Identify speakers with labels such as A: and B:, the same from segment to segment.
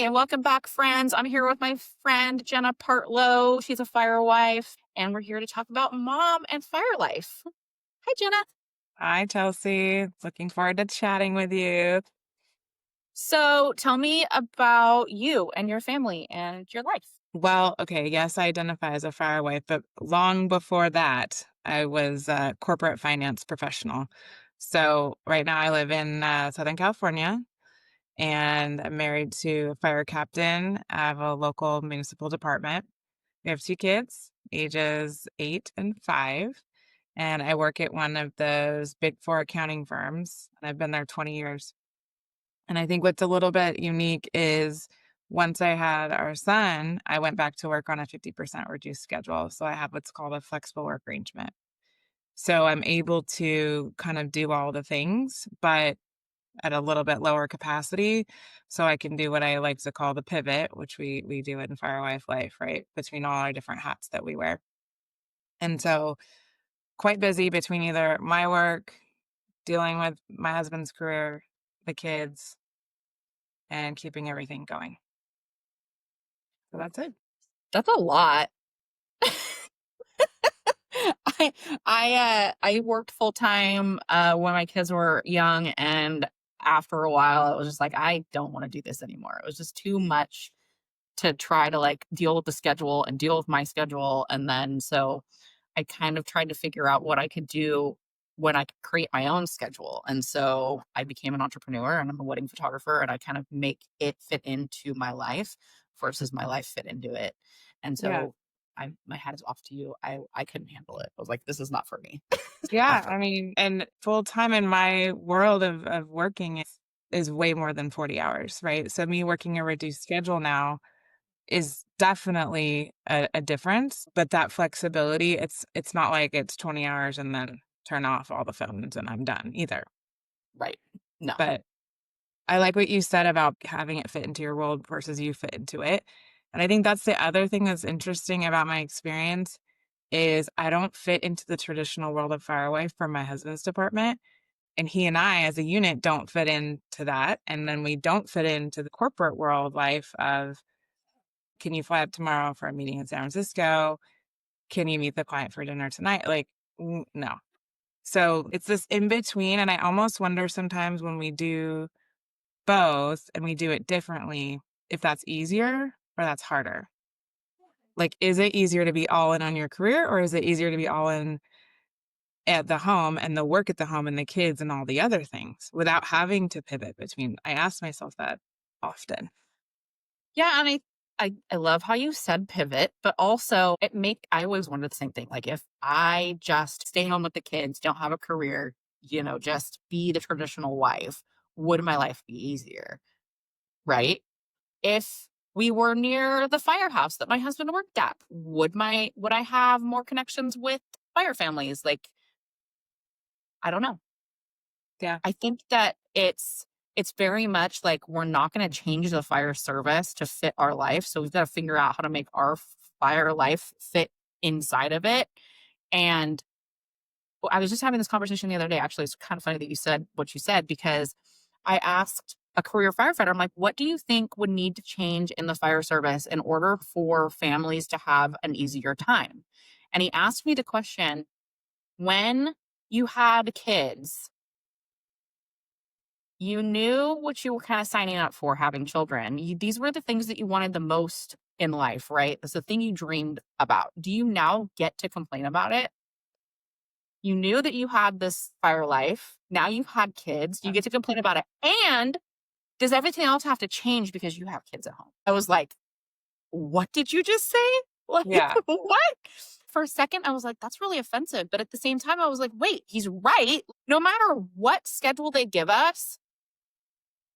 A: Hey, welcome back, friends. I'm here with my friend Jenna Partlow. She's a firewife, and we're here to talk about mom and fire life. Hi, Jenna.
B: Hi, Chelsea. Looking forward to chatting with you.
A: So, tell me about you and your family and your life.
B: Well, okay, yes, I identify as a fire wife, but long before that, I was a corporate finance professional. So right now I live in Southern California and I'm married to a fire captain of a local municipal department. We have two kids, ages 8 and 5, and I work at one of those big four accounting firms. And I've been there 20 years. And I think what's a little bit unique is once I had our son, I went back to work on a 50% reduced schedule. So I have what's called a flexible work arrangement. So I'm able to kind of do all the things, but at a little bit lower capacity. So I can do what I like to call the pivot, which we do in Firewife life, right? Between all our different hats that we wear. And so quite busy between either my work, dealing with my husband's career, the kids, and keeping everything going. So that's it.
A: That's a lot. I worked full time when my kids were young, and after a while, I was just like, I don't want to do this anymore. It was just too much to try to like deal with the schedule and deal with my schedule, and then so I kind of tried to figure out what I could do when I could create my own schedule. And so I became an entrepreneur and I'm a wedding photographer and I kind of make it fit into my life versus my life fit into it. And
B: Yeah.
A: so my hat is off to you. I couldn't handle it. I was like, this is not for me.
B: Yeah.
A: After.
B: I mean, and full time in my world of working is way more than 40 hours, right? So me working a reduced schedule now is definitely a difference, but that flexibility, it's not like it's 20 hours and then turn off all the phones and I'm done either.
A: Right. No.
B: But I like what you said about having it fit into your world versus you fit into it. And I think that's the other thing that's interesting about my experience is I don't fit into the traditional world of Firewife from my husband's department. And he and I, as a unit, don't fit into that. And then we don't fit into the corporate world life of can you fly up tomorrow for a meeting in San Francisco? Can you meet the client for dinner tonight? Like, no. So it's this in between. And I almost wonder sometimes when we do both and we do it differently, if that's easier or that's harder. Like, is it easier to be all in on your career or is it easier to be all in at the home and the work at the home and the kids and all the other things without having to pivot between? I ask myself that often.
A: Yeah, and I love how you said pivot, but also I always wondered the same thing. Like if I just stay home with the kids, don't have a career, just be the traditional wife, would my life be easier? Right? If we were near the firehouse that my husband worked at, would I have more connections with fire families? Like, I don't know.
B: Yeah.
A: I think that it's very much like we're not going to change the fire service to fit our life. So we've got to figure out how to make our fire life fit inside of it. And I was just having this conversation the other day. Actually, it's kind of funny that you said what you said because I asked a career firefighter, I'm like, what do you think would need to change in the fire service in order for families to have an easier time? And he asked me the question, when you had kids, you knew what you were kind of signing up for having children. These were the things that you wanted the most in life, right? It's the thing you dreamed about. Do you now get to complain about it? You knew that you had this fire life. Now you've had kids. You get to complain about it. And does everything else have to change because you have kids at home? I was like, what did you just say? Like,
B: Yeah.
A: what? For a second, I was like, that's really offensive. But at the same time, I was like, wait, he's right. No matter what schedule they give us,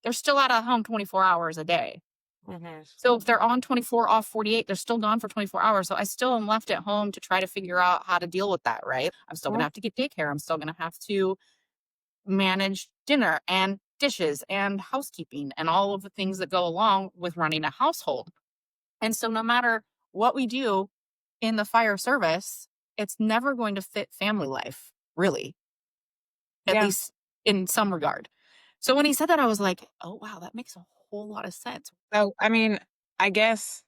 A: they're still out of home 24 hours a day.
B: Mhm.
A: So if they're on 24 off 48, they're still gone for 24 hours. So I still am left at home to try to figure out how to deal with that, right? I'm still going to
B: Well,
A: have to get daycare. I'm still going to have to manage dinner and dishes and housekeeping and all of the things that go along with running a household. And so no matter what we do in the fire service, it's never going to fit family life, really, at
B: yeah.
A: least in some regard. So when he said that, I was like, oh, wow, that makes a whole lot of sense.
B: So, I mean, I guess,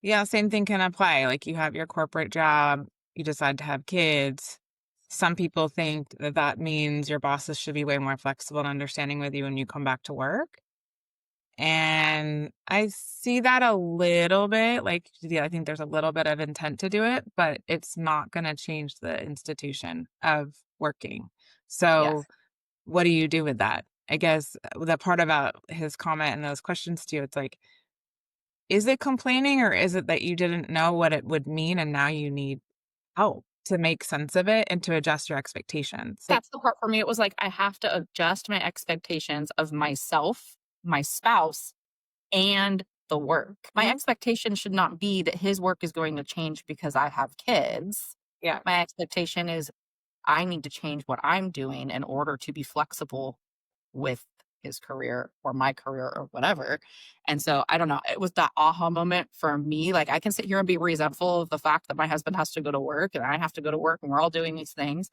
B: yeah, same thing can apply. Like you have your corporate job, you decide to have kids. Some people think that that means your bosses should be way more flexible and understanding with you when you come back to work. And I see that a little bit. Like, yeah, I think there's a little bit of intent to do it, but it's not going to change the institution of working. So,
A: Yes.
B: what do you do with that? I guess the part about his comment and those questions to you, it's like, is it complaining or is it that you didn't know what it would mean and now you need help to make sense of it and to adjust your expectations? Like,
A: That's the part for me. It was like I have to adjust my expectations of myself, my spouse, and the work. My
B: mhm,
A: expectation should not be that his work is going to change because I have kids.
B: yeah,
A: My expectation is I need to change what I'm doing in order to be flexible with his career or my career or whatever. And so I don't know. It was that aha moment for me. Like I can sit here and be resentful of the fact that my husband has to go to work and I have to go to work and we're all doing these things.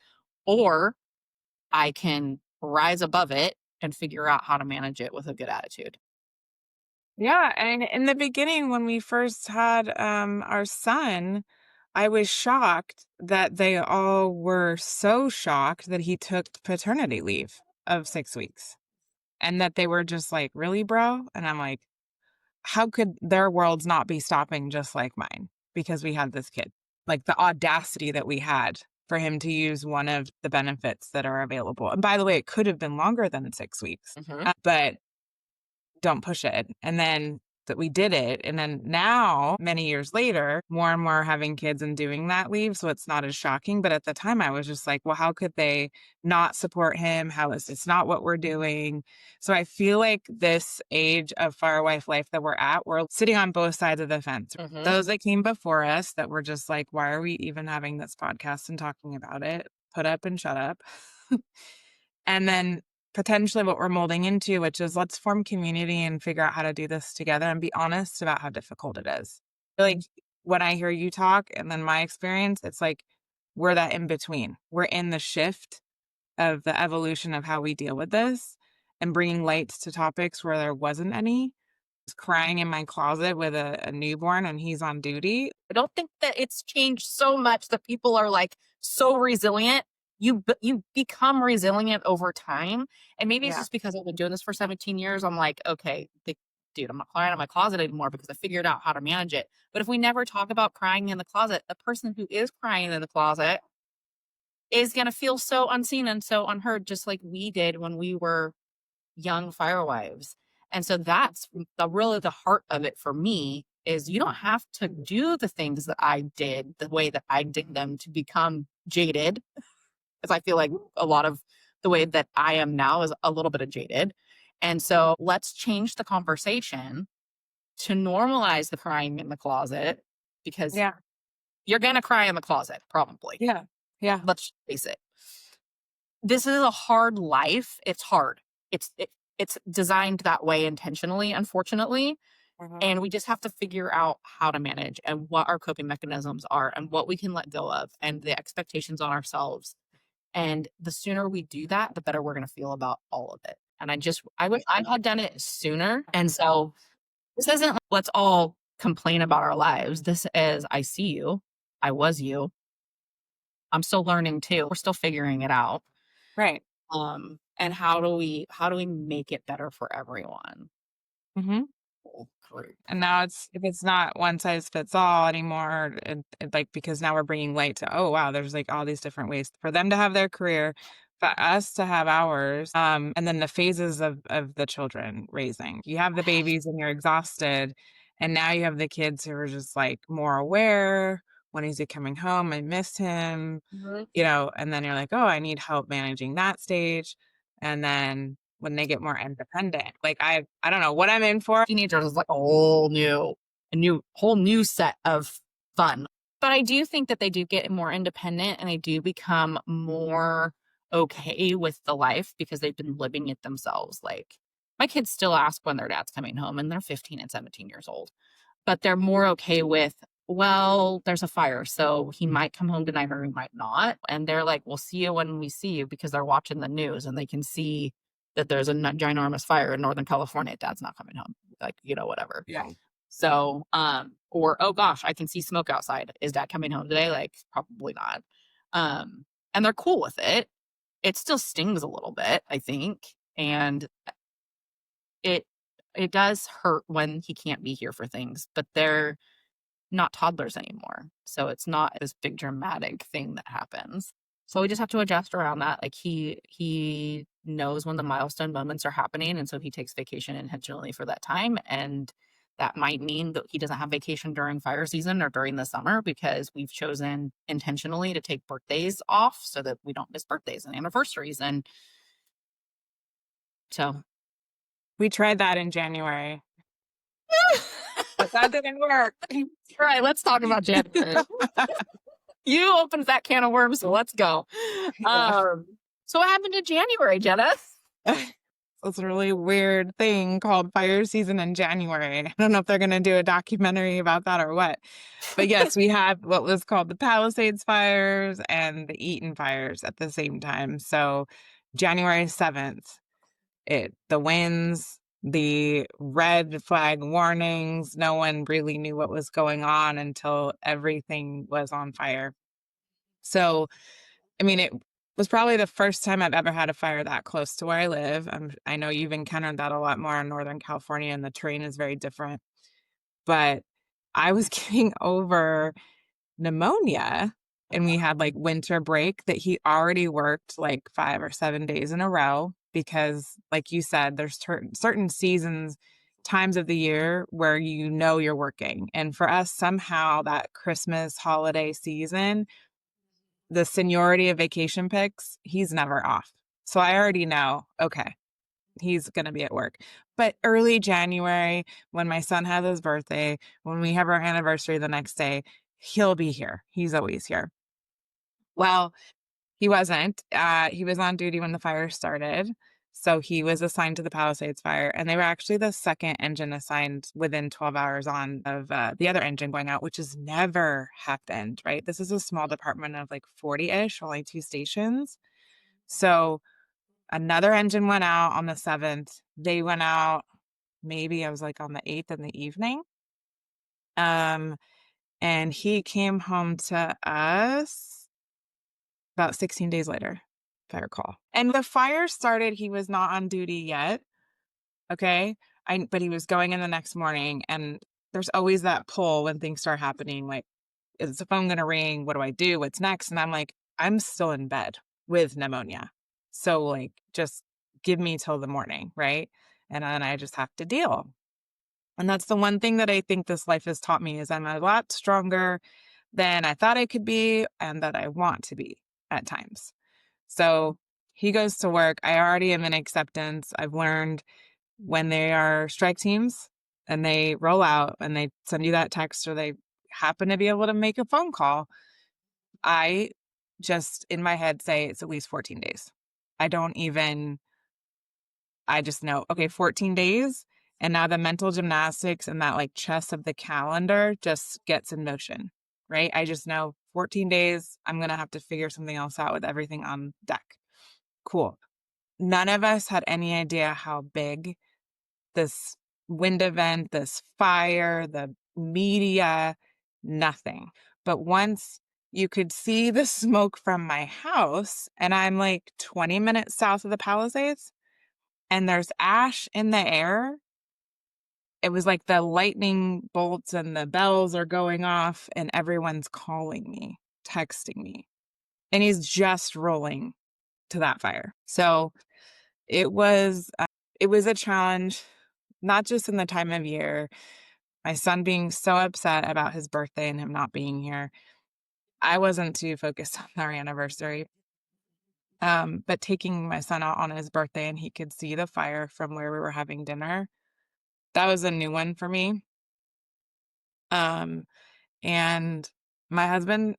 A: Or I can rise above it and figure out how to manage it with a good attitude.
B: yeah. And in the beginning, when we first had our son, I was shocked that they all were so shocked that he took paternity leave of 6 weeks and that they were just like, really, bro? And I'm like, how could their worlds not be stopping just like mine because we had this kid? Like the audacity that we had for him to use one of the benefits that are available. And by the way, it could have been longer than 6 weeks,
A: Mhm.
B: but don't push it. And then that we did it. And then now, many years later, more and more having kids and doing that leave. So it's not as shocking. But at the time, I was just like, well, how could they not support him? How is it's not what we're doing? So I feel like this age of Firewife life that we're at, we're sitting on both sides of the fence.
A: Mhm.
B: Those that came before us that were just like, why are we even having this podcast and talking about it? Put up and shut up. And then potentially what we're molding into, which is let's form community and figure out how to do this together and be honest about how difficult it is. Like when I hear you talk and then my experience, it's like we're that in between. We're in the shift of the evolution of how we deal with this and bringing lights to topics where there wasn't any. Was crying in my closet with a newborn and he's on duty.
A: I don't think that it's changed so much that people are like so resilient. You become resilient over time, and maybe it's
B: Yeah.
A: just because I've been doing this for 17 years. I'm like, okay, dude, I'm not crying in my closet anymore because I figured out how to manage it. But if we never talk about crying in the closet, the person who is crying in the closet is going to feel so unseen and so unheard, just like we did when we were young firewives. And so that's the really the heart of it for me is you don't have to do the things that I did the way that I did them to become jaded. Because I feel like a lot of the way that I am now is a little bit of jaded. And so let's change the conversation to normalize the crying in the closet because
B: Yeah.
A: you're going to cry in the closet, probably.
B: Yeah. Yeah.
A: Let's face it. This is a hard life. It's hard. It's designed that way intentionally, unfortunately,
B: Mhm.
A: and we just have to figure out how to manage and what our coping mechanisms are and what we can let go of and the expectations on ourselves. And the sooner we do that, the better we're going to feel about all of it. And I wish I had done it sooner. And so this isn't like, let's all complain about our lives. This is I see you. I was you. I'm still learning too. We're still figuring it out.
B: Right.
A: And how do we make it better for everyone?
B: Mhm.
A: Whole group.
B: And now it's if it's not one size fits all anymore, like because now we're bringing light to, oh wow, there's like all these different ways for them to have their career, for us to have ours, and then the phases of the children raising. You have the
A: Yes.
B: babies and you're exhausted, and now you have the kids who are just like more aware. When is he coming home? I miss him,
A: Mhm.
B: and then you're like, oh, I need help managing that stage, and then when they get more independent, like I don't know what I'm in for.
A: Teenagers is like a whole new set of fun. But I do think that they do get more independent and they do become more okay with the life because they've been living it themselves. Like my kids still ask when their dad's coming home and they're 15 and 17 years old, but they're more okay with, well, there's a fire, so he might come home tonight or he might not. And they're like, we'll see you when we see you because they're watching the news and they can see that there's a ginormous fire in Northern California. Dad's not coming home. Like, whatever.
B: Yeah.
A: So, or, oh gosh, I can see smoke outside. Is dad coming home today? Like, probably not. And they're cool with it. It still stings a little bit, I think. And it it does hurt when he can't be here for things, but they're not toddlers anymore. So it's not this big dramatic thing that happens. So we just have to adjust around that. Like he knows when the milestone moments are happening, and so he takes vacation intentionally for that time. And that might mean that he doesn't have vacation during fire season or during the summer, because we've chosen intentionally to take birthdays off so that we don't miss birthdays and anniversaries. And so
B: We tried that in January, but that didn't work.
A: all right, let's talk about January. You opened that can of worms, so let's go. So what happened in January, Jenna?
B: It's a really weird thing called fire season in January. I don't know if they're going to do a documentary about that or what. But yes, we had what was called the Palisades fires and the Eaton fires at the same time. So January 7th, the winds, the red flag warnings, no one really knew what was going on until everything was on fire. So, I mean, it was probably the first time I've ever had a fire that close to where I live. I know you've encountered that a lot more in Northern California, and the terrain is very different. But I was getting over pneumonia, and we had like winter break that he already worked like 5 or 7 days in a row because, like you said, there's certain seasons, times of the year where you're working. And for us, somehow that Christmas holiday season, the seniority of vacation picks, he's never off. So I already know, okay, he's going to be at work. But early January, when my son has his birthday, when we have our anniversary the next day, he'll be here. He's always here. Well, he wasn't. He was on duty when the fire started. So he was assigned to the Palisades fire, and they were actually the second engine assigned within 12 hours on of the other engine going out, which has never happened, right? This is a small department of like 40-ish, only 2 stations. So another engine went out on the 7th. They went out, maybe I was like on the 8th in the evening. And he came home to us about 16 days later, if I recall. And the fire started, he was not on duty yet. Okay. But he was going in the next morning, and there's always that pull when things start happening. Like, is the phone going to ring? What do I do? What's next? And I'm like, I'm still in bed with pneumonia. So like, just give me till the morning. Right. And then I just have to deal. And that's the one thing that I think this life has taught me is I'm a lot stronger than I thought I could be and that I want to be at times. So he goes to work. I already am in acceptance. I've learned when they are strike teams and they roll out and they send you that text or they happen to be able to make a phone call, I just in my head say it's at least 14 days. I don't even, I just know, okay, 14 days. And now the mental gymnastics and that like chess of the calendar just gets in motion, right? I just know 14 days, I'm going to have to figure something else out with everything on deck. Cool. None of us had any idea how big this wind event, this fire, the media, nothing. But once you could see the smoke from my house, and I'm like 20 minutes south of the Palisades, and there's ash in the air. It was like the lightning bolts and the bells are going off, and everyone's calling me, texting me. And he's just rolling to that fire. So it was a challenge, not just in the time of year. My son being so upset about his birthday and him not being here. I wasn't too focused on our anniversary. But taking my son out on his birthday and he could see the fire from where we were having dinner, that was a new one for me. Um, and my husband,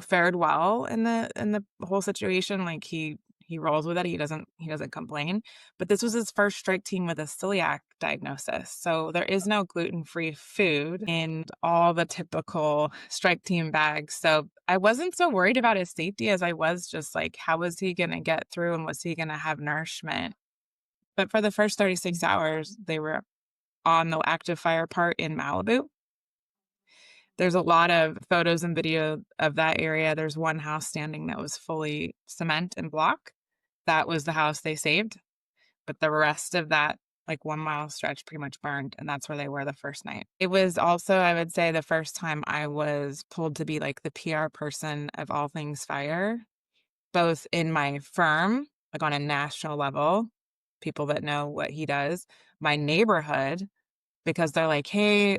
B: fared well in the whole situation. Like he rolls with it. He doesn't complain. But this was his first strike team with a celiac diagnosis. So there is no gluten-free food in all the typical strike team bags. So I wasn't so worried about his safety as I was just like, how was he going to get through and was he going to have nourishment? But for the first 36 hours, they were on the active fire part in Malibu. There's a lot of photos and video of that area. There's one house standing that was fully cement and block. That was the house they saved, but the rest of that, like, 1-mile stretch pretty much burned, and that's where they were the first night. It was also, I would say, the first time I was told to be, like, the PR person of all things fire, both in my firm, like, on a national level, people that know what he does, my neighborhood, because they're like, "Hey,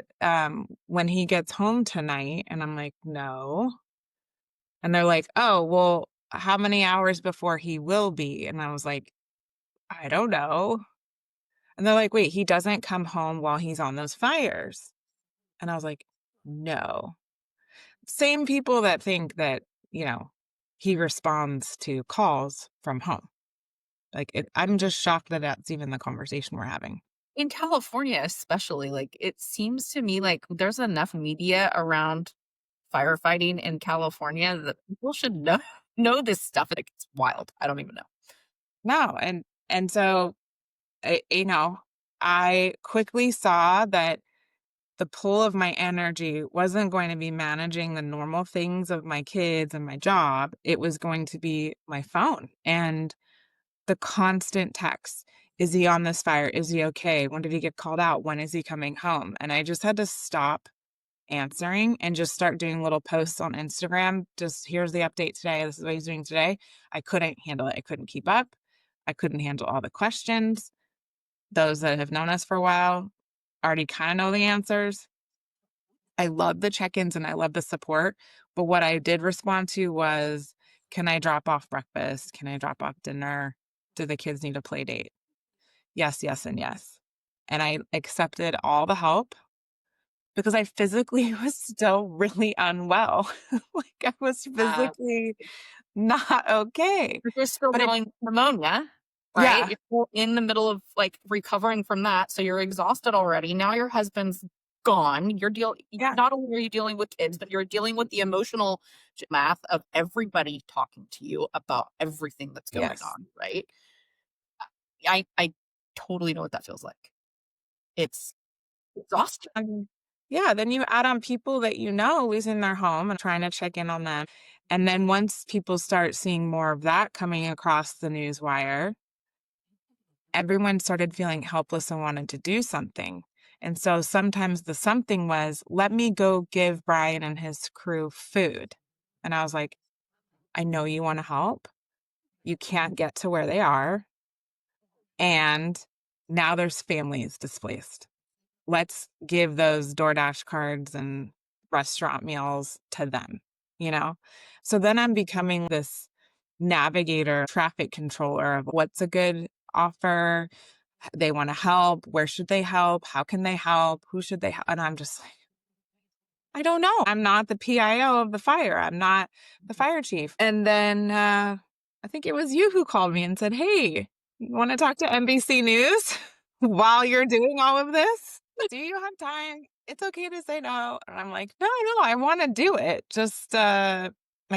B: when he gets home tonight," and I'm like, "No." And they're like, "Oh, well, how many hours before he will be?" And I was like, "I don't know." And they're like, "Wait, he doesn't come home while he's on those fires?" And I was like, "No." Same people that think that, you know, he responds to calls from home. Like, I'm just shocked that that's even the conversation we're having.
A: In California, especially, like, it seems to me like there's enough media around firefighting in California that people should know this stuff. Like, it's wild. I don't even know.
B: No, and so, I quickly saw that the pull of my energy wasn't going to be managing the normal things of my kids and my job. It was going to be my phone and the constant texts. Is he on this fire? Is he okay? When did he get called out? When is he coming home? And I just had to stop answering and just start doing little posts on Instagram. Just, here's the update today. This is what he's doing today. I couldn't handle it. I couldn't keep up. I couldn't handle all the questions. Those that have known us for a while already kind of know the answers. I love the check-ins and I love the support, but what I did respond to was, "Can I drop off breakfast? Can I drop off dinner? Do the kids need a play date?" Yes, yes, and yes. And I accepted all the help because I physically was still really unwell. Like, I was
A: Uh,
B: physically not okay.
A: You're still
B: But it
A: dealing with pneumonia, right?
B: Yeah,
A: You're still in the middle of, like, recovering from that, so you're exhausted already. Now your husband's gone.
B: yeah,
A: Not only are you dealing with kids, but you're dealing with the emotional math of everybody talking to you about everything that's going
B: yes.
A: on, right? I totally know what that feels like. It's exhausting.
B: Yeah, then you add on people that you know losing their home and trying to check in on them. And then once people start seeing more of that coming across the news wire, everyone started feeling helpless and wanted to do something. And so sometimes the something was, let me go give Brian and his crew food. And I was like, I know you want to help. You can't get to where they are. And now there's families displaced. Let's give those DoorDash cards and restaurant meals to them, you know? So then I'm becoming this navigator, traffic controller of what's a good offer. They want to help. Where should they help? How can they help? Who should they help? And I'm just like, I don't know. I'm not the PIO of the fire. I'm not the fire chief. And then I think it was you who called me and said, "Hey, you want to talk to NBC News while you're doing all of this? Do you have time? It's okay to say no." And I'm like, "No, no, I want to do it. Just my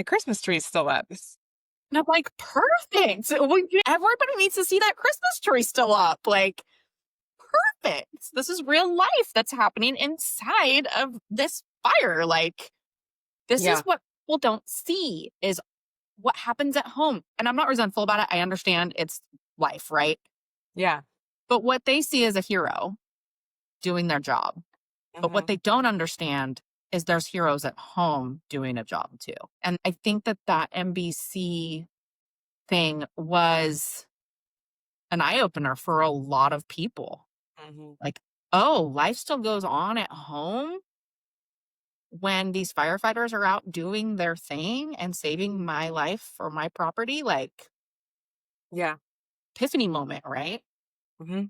B: Christmas tree's still up."
A: And I'm like, "Perfect. So everybody needs to see that Christmas tree still up." Like, perfect. This is real life that's happening inside of this fire. Like, this is
B: Yeah,
A: what people don't see is what happens at home. And I'm not resentful about it. I understand it's life, right?
B: yeah.
A: But what they see is a hero doing their job. But what
B: Hmm.
A: they don't understand is there's heroes at home doing a job too. And I think that that NBC thing was an eye opener for a lot of people.
B: Hmm.
A: Like, oh, life still goes on at home when these firefighters are out doing their thing and saving my life or my property. Like,
B: Yeah.
A: epiphany moment, right?
B: Hmm.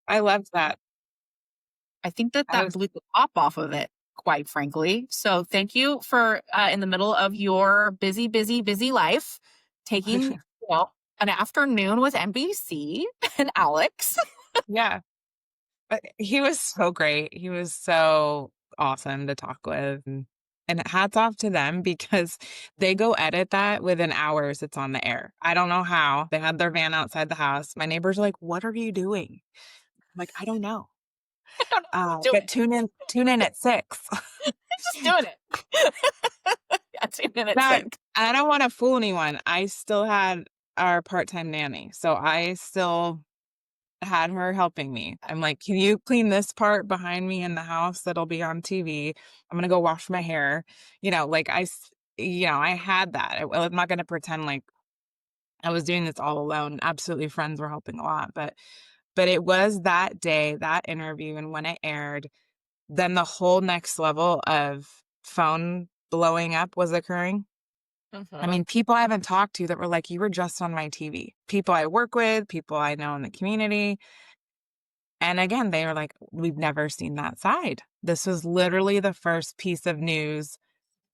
B: I loved that.
A: I think that
B: I
A: that
B: was
A: blew the top off of it, quite frankly. So thank you for, in the middle of your busy, busy, busy life, taking, an afternoon with NBC and Alex.
B: Yeah. But he was so great. He was so awesome to talk with. And hats off to them because they go edit that within hours it's on the air. I don't know how. They had their van outside the house. My neighbors are like, "What are you doing?" I'm like, "I don't know."
A: I don't know. Doing
B: But tune in at 6.
A: just doing it. Yeah, 2 minutes
B: Now,
A: in.
B: I don't wanna fool anyone. I still had our part-time nanny, so I still had her helping me. I'm like, "Can you clean this part behind me in the house that'll be on TV? I'm gonna go wash my hair." Like, I had that. I'm not gonna pretend like I was doing this all alone. Absolutely, friends were helping a lot, but it was that day, that interview, and when it aired, then the whole next level of phone blowing up was occurring. I
A: Mhm,
B: mean, people I haven't talked to that were like, "You were just on my TV." People I work with, people I know in the community, and again, they were like, "We've never seen that side." This was literally the first piece of news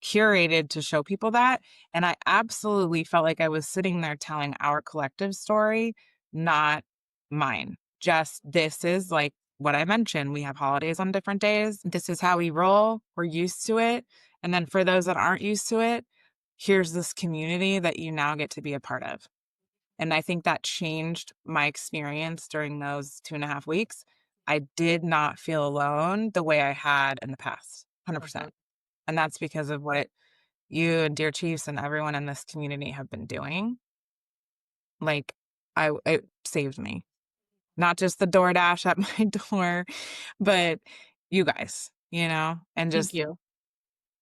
B: curated to show people that, and I absolutely felt like I was sitting there telling our collective story, not mine. Just this is like what I mentioned, we have holidays on different days. This is how we roll. We're used to it. And then for those that aren't used to it, here's this community that you now get to be a part of. And I think that changed my experience during those 2.5 weeks. I did not feel alone the way I had in the past,
A: mhm.
B: 100%. And that's because of what you and Dear Chiefs and everyone in this community have been doing. Like, it saved me. Not just the DoorDash at my door, but you guys, and
A: Thank
B: just
A: you.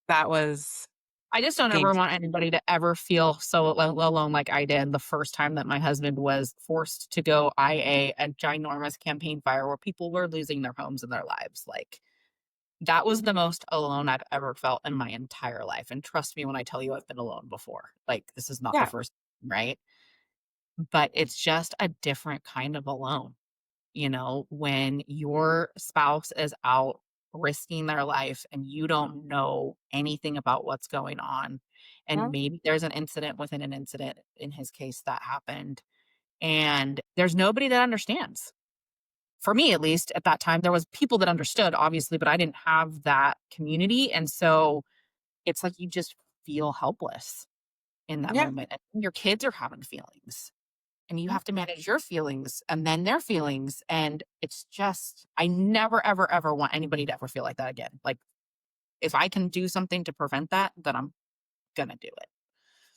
B: that was
A: I just don't
B: game.
A: ever want anybody to ever feel so alone like I did the first time that my husband was forced to go IA a ginormous campaign fire where people were losing their homes and their lives. Like, that was the most alone I've ever felt in my entire life, and trust me when I tell you I've been alone before. Like, this is not the
B: Yeah,
A: first time, right? But it's just a different kind of alone, when your spouse is out risking their life and you don't know anything about what's going on. And
B: mhm,
A: maybe there's an incident within an incident in his case that happened. And there's nobody that understands. For me, at least at that time, there was people that understood, obviously, but I didn't have that community. And so it's like you just feel helpless in that
B: yeah,
A: moment. And your kids are having feelings and you
B: mhm,
A: have to manage your feelings and then their feelings. And it's just, I never, ever, ever want anybody to ever feel like that again. Like, if I can do something to prevent that, then I'm gonna do it.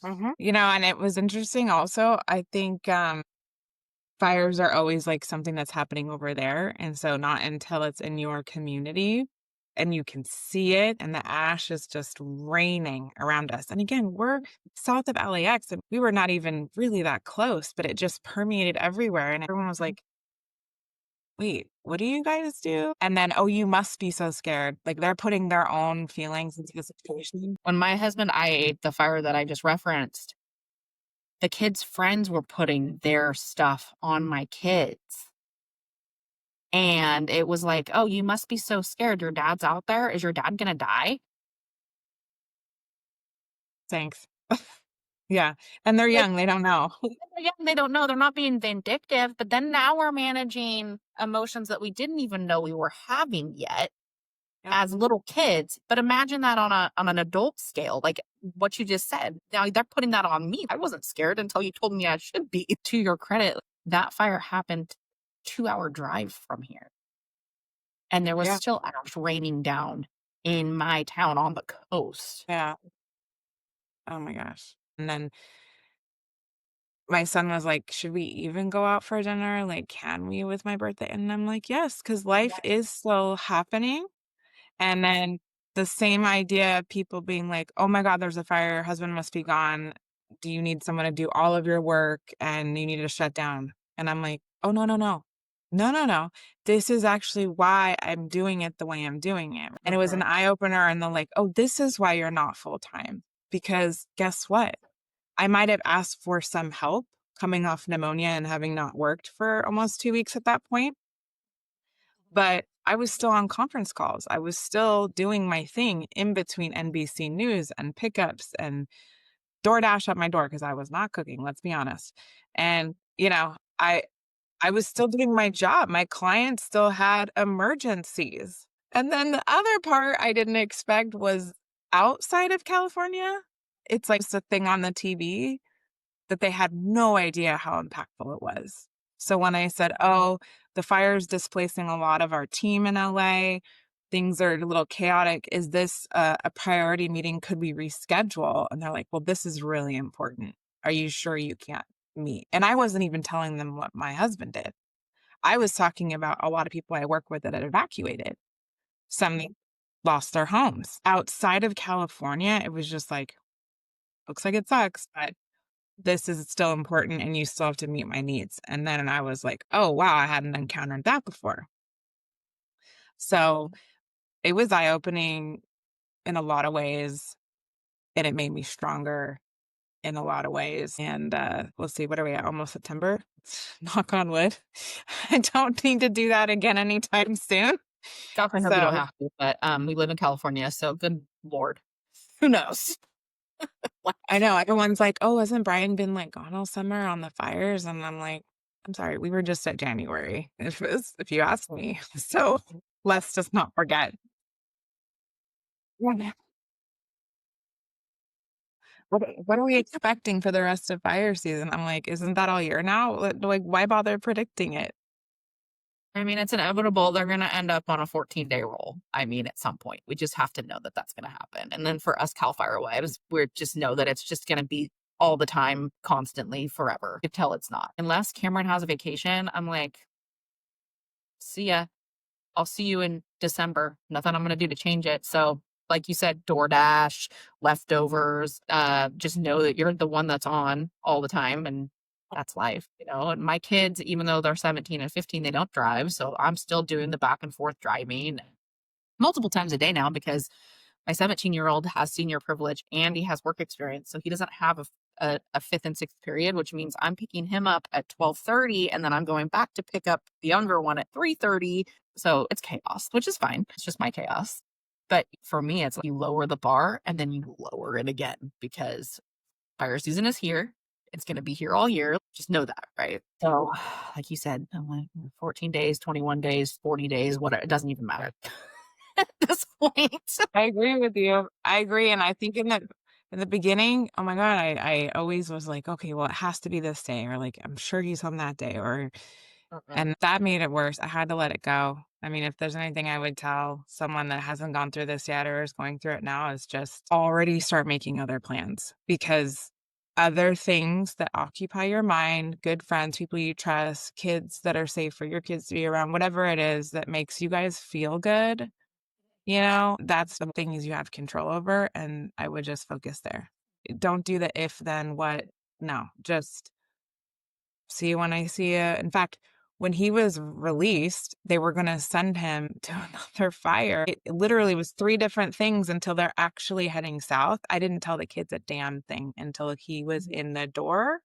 B: mhm. And it was interesting also, I think, fires are always, like, something that's happening over there, and so not until it's in your community and you can see it and the ash is just raining around us, and again, we're south of LAX, and we were not even really that close, but it just permeated everywhere, and everyone was like, "Wait, what do you guys do?" And then, "Oh, you must be so scared." Like, they're putting their own feelings into the situation.
A: When my husband I ate the fire that I just referenced, the kids' friends were putting their stuff on my kids. And it was like, "Oh, you must be so scared. Your dad's out there. Is your dad gonna die?"
B: Thanks. Yeah, and they're
A: Like,
B: young, they don't know.
A: yeah, they don't know. They're not being vindictive. But then now we're managing emotions that we didn't even know we were having yet
B: Yep.
A: as little kids. But imagine that on an adult scale, like what you just said. Now they're putting that on me. I wasn't scared until you told me I should be. To your credit, that fire happened 2-hour drive from here, and there was
B: Yeah,
A: still ash raining down in my town on the coast.
B: yeah. Oh my gosh. And then my son was like, "Should we even go out for dinner? Like, can we with my birthday?" And I'm like, "Yes, because life is still happening." And then the same idea of people being like, "Oh my god, there's a fire, your husband must be gone. Do you need someone to do all of your work and you need to shut down?" And I'm like, "Oh, no, no, no. No, no, no. This is actually why I'm doing it the way I'm doing it." And it was an
A: Mhm.
B: eye opener and then like, "Oh, this is why you're not full time." Because guess what? I might have asked for some help coming off pneumonia and having not worked for almost 2 weeks at that point, but I was still on conference calls. I was still doing my thing in between NBC News and pickups and DoorDash at my door because I was not cooking, let's be honest. And, I was still doing my job. My clients still had emergencies. And then the other part I didn't expect was outside of California, it's like it's a thing on the TV that they had no idea how impactful it was. So when I said, "Oh, the fire is displacing a lot of our team in LA. Things are a little chaotic. Is this a priority meeting? Could we reschedule?" And they're like, "Well, this is really important. Are you sure you can't meet?" And I wasn't even telling them what my husband did. I was talking about a lot of people I work with that had evacuated. Some lost their homes. Outside of California, it was just like, looks like it sucks, but this is still important and you still have to meet my needs. And then I was like, oh, wow, I hadn't encountered that before. So it was eye opening in a lot of ways and it made me stronger in a lot of ways. And we'll see, what are we at? Almost September? Knock on wood. I don't need to do that again anytime soon.
A: Gosh, I hope you don't
B: So
A: have to, but, we live in California, so good lord. Who knows? Like,
B: I know everyone's like, "Oh, hasn't Brian been, like, gone all summer on the fires?" And I'm like, "I'm sorry, we were just at January, if you ask me." So, let's just not forget. Yeah. What are we expecting for the rest of fire season? I'm like, "Isn't that all year now? Like, why bother predicting it?"
A: I mean, it's inevitable. They're gonna end up on a 14-day roll. I mean, at some point, we just have to know that that's gonna happen. And then for us Cal Fire wives, we just know that it's just gonna be all the time, constantly, forever, until it's not. Unless Cameron has a vacation, I'm like, "See ya. I'll see you in December. Nothing I'm gonna do to change it." So, like you said, DoorDash, leftovers, just know that you're the one that's on all the time, and that's life, you know? And my kids, even though they're 17 and 15, they don't drive, so I'm still doing the back and forth driving multiple times a day now because my 17-year-old has senior privilege and he has work experience, so he doesn't have a 5th and 6th period, which means I'm picking him up at 12:30, and then I'm going back to pick up the younger one at 3:30, so it's chaos, which is fine. It's just my chaos. But for me, it's like you lower the bar and then you lower it again because fire season is here. It's gonna be here all year. Just know that, right? So, like you said, I'm like 14 days, 21 days, 40 days, whatever, it doesn't even matter at this point.
B: I agree with you. I agree, and I think in the beginning, oh my god, I always was like, "Okay, well, it has to be this day," or like, "I'm sure he's home that day," or
A: Mm-mm.
B: and that made it worse. I had to let it go. I mean, if there's anything I would tell someone that hasn't gone through this yet or is going through it now is just already start making other plans because other things that occupy your mind, good friends, people you trust, kids that are safe for your kids to be around, whatever it is that makes you guys feel good, that's the things you have control over. And I would just focus there. Don't do the if, then what. No, just see you when I see you. In fact, when he was released, they were gonna send him to another fire. It literally was 3 different things until they're actually heading south. I didn't tell the kids a damn thing until he was in the door.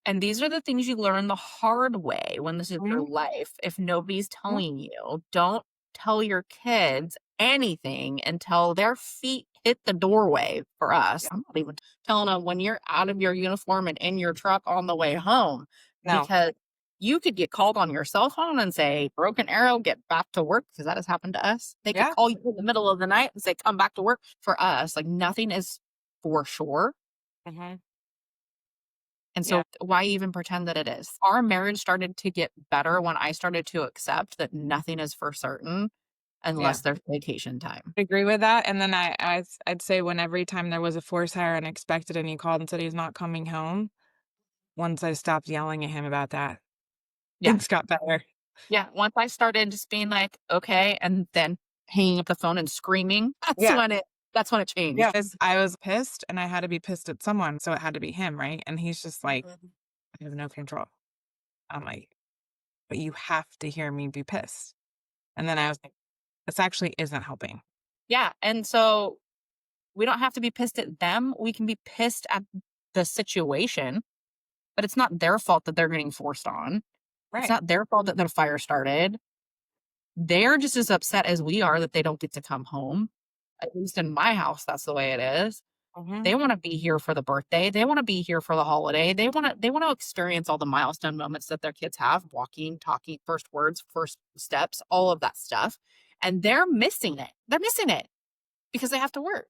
A: And these are the things you learn the hard way when this is your
B: Mhm,
A: life. If nobody's
B: mhm.
A: telling you, don't tell your kids anything until their feet hit the doorway for us. I'm not even telling them when you're out of your uniform and in your truck on the way home
B: No.
A: because you could get called on your cell phone and say, broken arrow, get back to work because that has happened to us. They could
B: Yeah.
A: call you in the middle of the night and say, come back to work. For us, like nothing is for sure.
B: Mhm.
A: And
B: Yeah,
A: so why even pretend that it is? Our marriage started to get better when I started to accept that nothing is for certain
B: yeah.
A: unless there's vacation time.
B: Agree with that, and then I'd say when every time there was a force hire unexpected and he called and said he's not coming home, once I stopped yelling at him about that,
A: Yeah.
B: things got better.
A: Yeah. Once I started just being like, okay, and then hanging up the phone and screaming,
B: Yeah.
A: that's when it
B: Yeah,
A: changed.
B: 'cause I was pissed and I had to be pissed at someone, so it had to be him, right? And he's just like,
A: Mhm.
B: "I have no control." I'm like, "But you have to hear me be pissed." And then I was like, "This actually isn't helping."
A: Yeah. And so we don't have to be pissed at them. We can be pissed at the situation, but it's not their fault that they're getting forced on. It's
B: Right.
A: not their fault that the fire started. They're just as upset as we are that they don't get to come home. At least in my house, that's the way it is.
B: Mhm.
A: They wanna be here for the birthday, they wanna be here for the holiday, they wanna experience all the milestone moments that their kids have, walking, talking, first words, first steps, all of that stuff, and they're missing it. They're missing it because they have to work.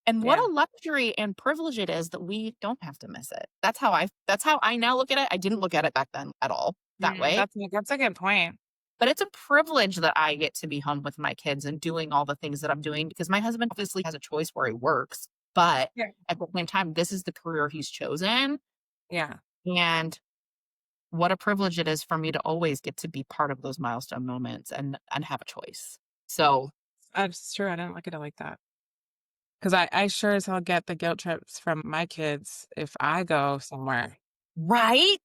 A: And what
B: Yeah.
A: a luxury and privilege it is that we don't have to miss it. That's how I now look at it. I didn't look at it back then at all that way.
B: That's a good point.
A: But it's a privilege that I get to be home with my kids and doing all the things that I'm doing because my husband obviously has a choice where he works, but
B: Yeah.
A: at the same time, this is the career he's chosen.
B: Yeah.
A: And what a privilege it is for me to always get to be part of those milestone moments and have a choice. So,
B: That's true. I didn't look at it like that. 'Cause I sure as hell get the guilt trips from my kids if I go somewhere.
A: right?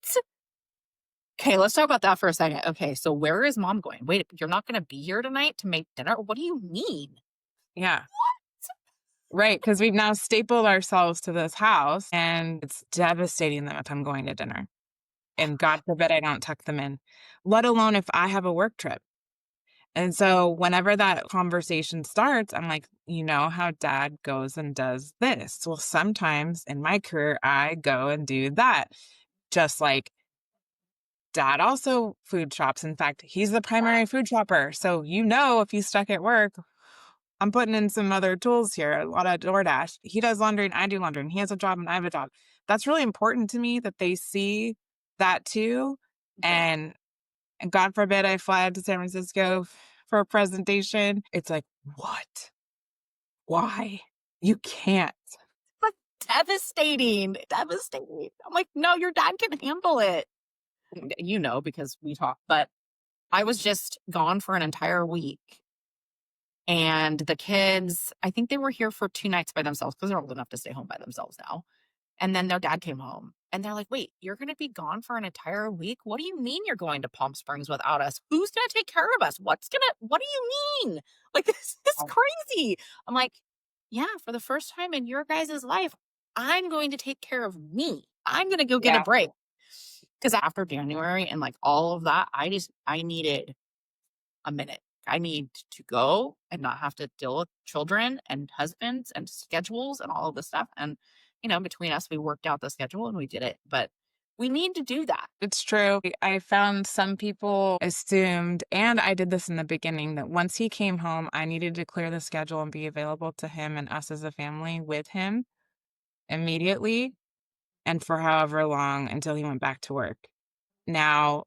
A: Okay, let's talk about that for a second. Okay, so where is mom going? Wait, you're not going to be here tonight to make dinner? What do you mean?
B: Yeah. Right, because 'cause we've now stapled ourselves to this house, and it's devastating them if I'm going to dinner, and God forbid I don't tuck them in, let alone if I have a work trip. And so whenever that conversation starts, I'm like, "You know how dad goes and does this? Well, sometimes in my career, I go and do that." Just like dad also food shops. In fact, he's the primary food shopper. So, if he's stuck at work, I'm putting in some other tools here, a lot of DoorDash. He does laundry and I do laundry, and he has a job and I have a job. That's really important to me that they see that too.
A: Yeah.
B: And, and God forbid I fly out to San Francisco for a presentation. It's like, what? Why? You can't.
A: Like devastating, devastating. I'm like, no, your dad can handle it. You know, because we talk, but I was just gone for an entire week. And the kids, I think they were here for 2 nights by themselves because they're old enough to stay home by themselves now. And then their dad came home and they're like, wait, you're going to be gone for an entire week? What do you mean you're going to Palm Springs without us? Who's going to take care of us? What do you mean? Like, this is crazy. I'm like, yeah, for the first time in your guys' life, I'm going to take care of me. I'm going to go get a
B: Yeah.
A: break. Because after January and like all of that, I needed a minute. I need to go and not have to deal with children and husbands and schedules and all of this stuff. And, between us, we worked out the schedule and we did it. But we need to do that.
B: It's true. I found some people assumed, and I did this in the beginning, that once he came home, I needed to clear the schedule and be available to him and us as a family with him immediately and for however long until he went back to work. Now,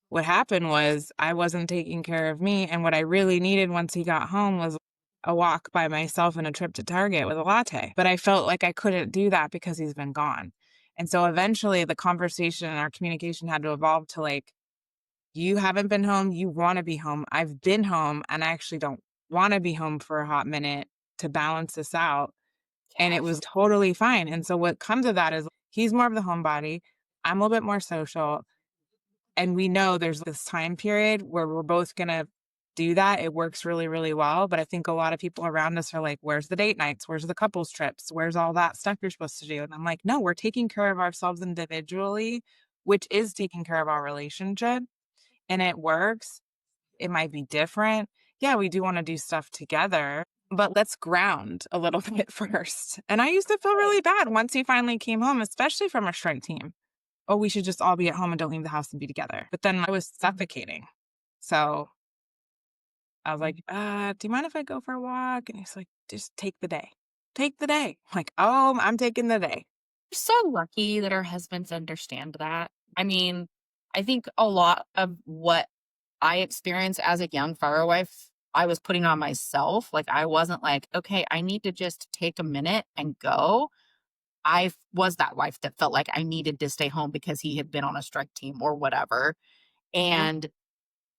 B: what happened was I wasn't taking care of me, and what I really needed once he got home was a walk by myself and a trip to Target with a latte. But I felt like I couldn't do that because he's been gone. And so eventually the conversation and our communication had to evolve to like, you haven't been home, you want to be home. I've been home and I actually don't want to be home for a hot minute to balance this out. And it was
A: Yes.
B: totally fine. And so what comes of that is he's more of the homebody. I'm a little bit more social. And we know there's this time period where we're both gonna do that. It works really, really well. But I think a lot of people around us are like, where's the date nights? Where's the couples trips? Where's all that stuff you're supposed to do? And I'm like, no, we're taking care of ourselves individually, which is taking care of our relationship. And it works. It might be different. Yeah, we do want to do stuff together, but let's ground a little bit first. And I used to feel really bad once he finally came home, especially from a strength team. Oh, we should just all be at home and don't leave the house and be together. But then I was suffocating. So I was like, do you mind if I go for a walk? And he's like, just take the day. Take the day. I'm like, oh, I'm taking the day.
A: We're so lucky that our husbands understand that. I mean, I think a lot of what I experienced as a young firewife, I was putting on myself. Like, I wasn't like, okay, I need to just take a minute and go. Was that wife that felt like I needed to stay home because he had been on a strike team or whatever.
B: Mhm.
A: And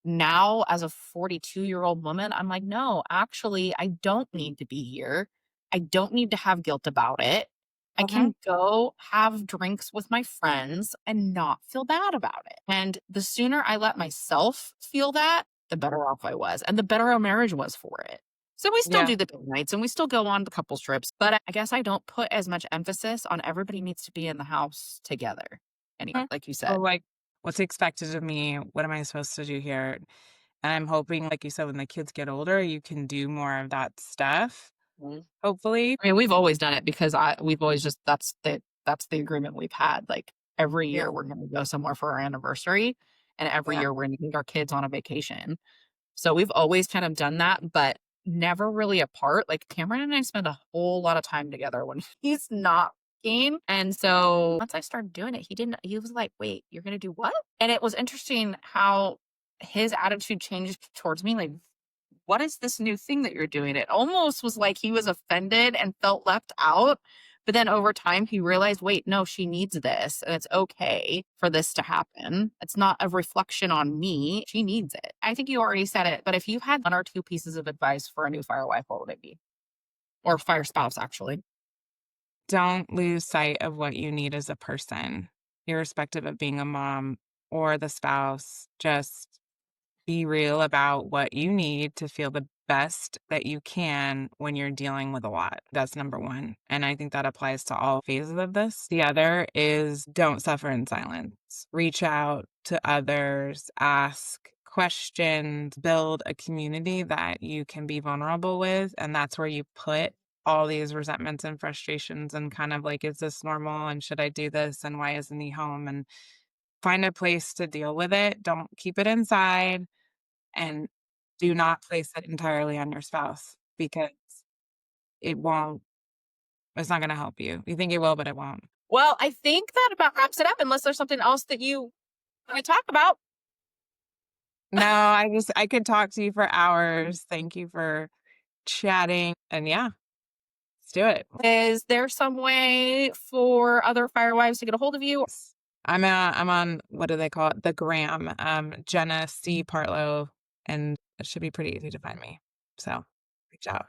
A: now, as a 42-year-old woman, I'm like, no, actually, I don't need to be here. I don't need to have guilt about it. I
B: Mhm.
A: can go have drinks with my friends and not feel bad about it. And the sooner I let myself feel that, the better off I was and the better our marriage was for it. So we still
B: Yeah.
A: do the date nights and we still go on the couples trips, but I guess I don't put as much emphasis on everybody needs to be in the house together. Anyway,
B: Mhm.
A: like you
B: Or
A: said.
B: like, what's expected of me? What am I supposed to do here? And I'm hoping, like you said, when the kids get older, you can do more of that stuff, hopefully.
A: I mean, we've always done it because we've always just that's the agreement we've had. Like every
B: Yeah.
A: year we're gonna go somewhere for our anniversary and every
B: Yeah.
A: year we're gonna take our kids on a vacation. So we've always kind of done that, but never really apart. Like Cameron and I spend a whole lot of time together when he's not working. And so once I started doing it, he was like, wait, you're going to do what? And it was interesting how his attitude changed towards me. Like, what is this new thing that you're doing? It almost was like he was offended and felt left out. But then over time, he realized, wait, no, she needs this. And it's okay for this to happen. It's not a reflection on me. She needs it. I think you already said it. But if you had one or two pieces of advice for a new fire wife, what would it be? Or fire spouse, actually.
B: Don't lose sight of what you need as a person, irrespective of being a mom or the spouse. Just be real about what you need to feel the best that you can when you're dealing with a lot. That's number one. And I think that applies to all phases of this. The other is don't suffer in silence. Reach out to others, ask questions, build a community that you can be vulnerable with. And that's where you put all these resentments and frustrations and kind of like, is this normal? And should I do this? And why isn't he home? And find a place to deal with it. Don't keep it inside and do not place it entirely on your spouse because it won't it's not gonna help you. You think it will, but it won't.
A: Well, I think that about wraps it up, unless there's something else that you want to talk about.
B: No, I could talk to you for hours. Thank you for chatting, and yeah, let's do it.
A: Is there some way for other fire wives to get a hold of you?
B: I'm on what do they call it? The gram, Jenna C. Partlow, and it should be pretty easy to find me. So reach out.